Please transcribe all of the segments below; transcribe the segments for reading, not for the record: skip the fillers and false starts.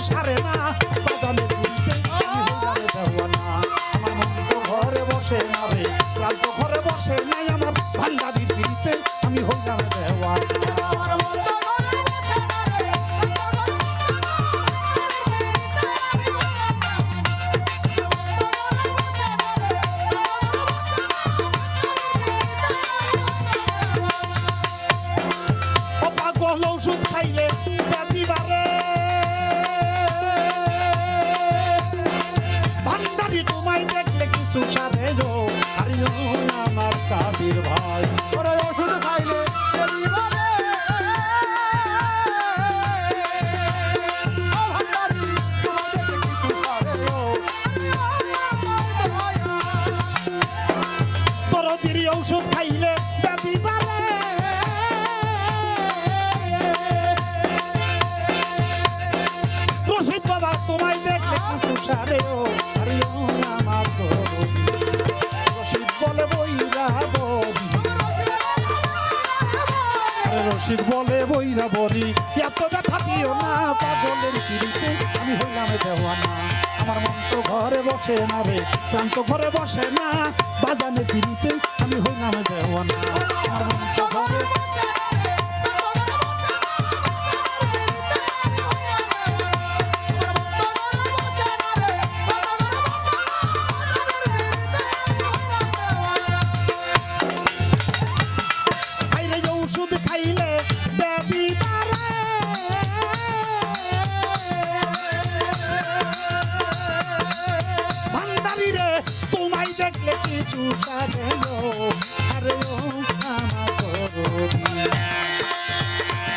সারে না বাজানে পিড়িতে আমি হইলাম দেওয়ানা আমার মন তো ঘরে বসে না রে প্রাণ তো ঘরে বসে নাই আমার ভান্ডারির পিড়িতে আমি হইলাম দেওয়ানা আমার মন তো ঘরে বসে না রে ওষুধ খাইলে ব্যাধিবারে ভান্ডারি তোমায় দেখলে কিছু সারে গো হারিও আমার কাবির ভাই ওরে ওষুধ খাইলে ব্যাধিবারে ভান্ডারি তোমায় দেখলে কিছু সারে গো দরদির ওষুধ খাইলে ব্যাধিবারে বাবা তোমায় দেখলে কিছু সারে ও হারিও আমার রশিদ বলে বইরা বলি রশিদ বলে বইরা বলি এত ব্যথা দিও না পাগলের পিড়িতে আমি হইলাম দেওয়ানা আমার মন তো ঘরে বসে না রে প্রাণ তো ঘরে বসে না বাজানে পিড়িতে আমি হইলাম দেওয়ানা আমার মন তো ঘরে তোমায় দেখলে কিছু সারে গো আরে ও আমার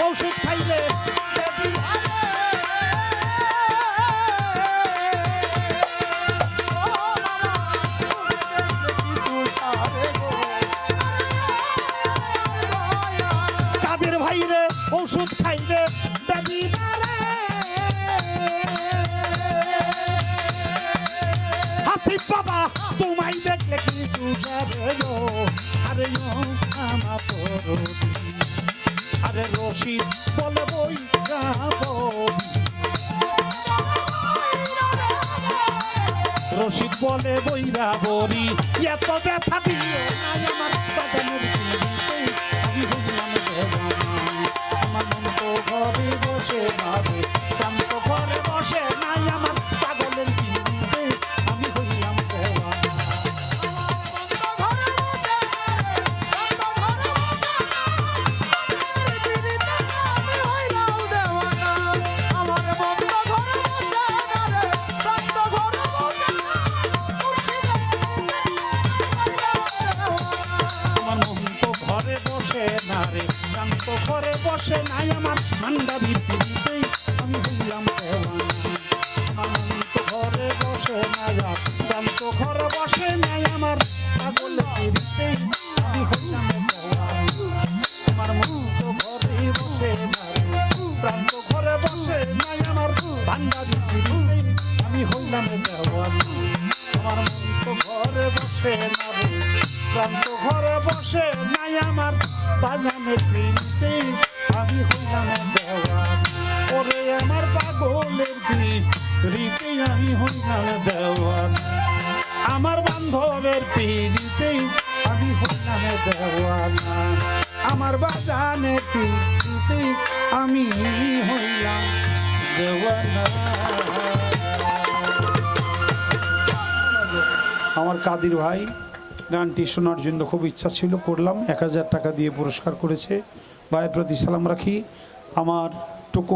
ওষুধ খাইলে কাদের ভাই রে ওষুধ খাইলে বাবা তোমায় দেখলে কিছু সারে গো আরে আমার আরে রশিদ বলে বই গাবো রশিদ বলে বইরা বলি এত ব্যথা দিও নাই আমার বাজানের পিড়িতে আমি হইলাম দেওয়ানা আমার মন তো ঘরে বসে না রে প্রাণ তো ঘরে বসে নাই আমার পাগলের পিড়িতে আমি হইলাম দেওয়ানা ঘরে বসে নাই আমার ভান্ডারির পিড়িতে আমি হইলাম দেওয়ানা আমার মন তো ঘরে বসে নাই প্রাণ তো ঘরে বসে নাই আমার পাগলের পিড়িতে আমি হইলাম দেওয়ানা আমার মন তো ঘরে বসে নাই প্রাণ তো ঘরে বসে নাই আমার ভান্ডারির পিড়িতে আমি হইলাম দেওয়ানা আমার মন তো ঘরে বসে না রে প্রাণ তো ঘরে বসে নাই আমার বাজানের পিড়িতে আমি হইলাম দেওয়ানা ওরে আমার পাগলের পিড়িতে আমি হইলাম দেওয়ানা আমার বান্ধবের পিড়িতে আমি হইলাম দেওয়ানা আমার বাজানের পিড়িতে আমি হইলাম দেওয়ানা আমার কাদির ভাই গানটি শোনার জন্য খুব ইচ্ছা ছিল, করলাম। 1000 টাকা দিয়ে পুরস্কার করেছে। ভাইয়ের প্রতি সালাম রাখি। আমার টুকু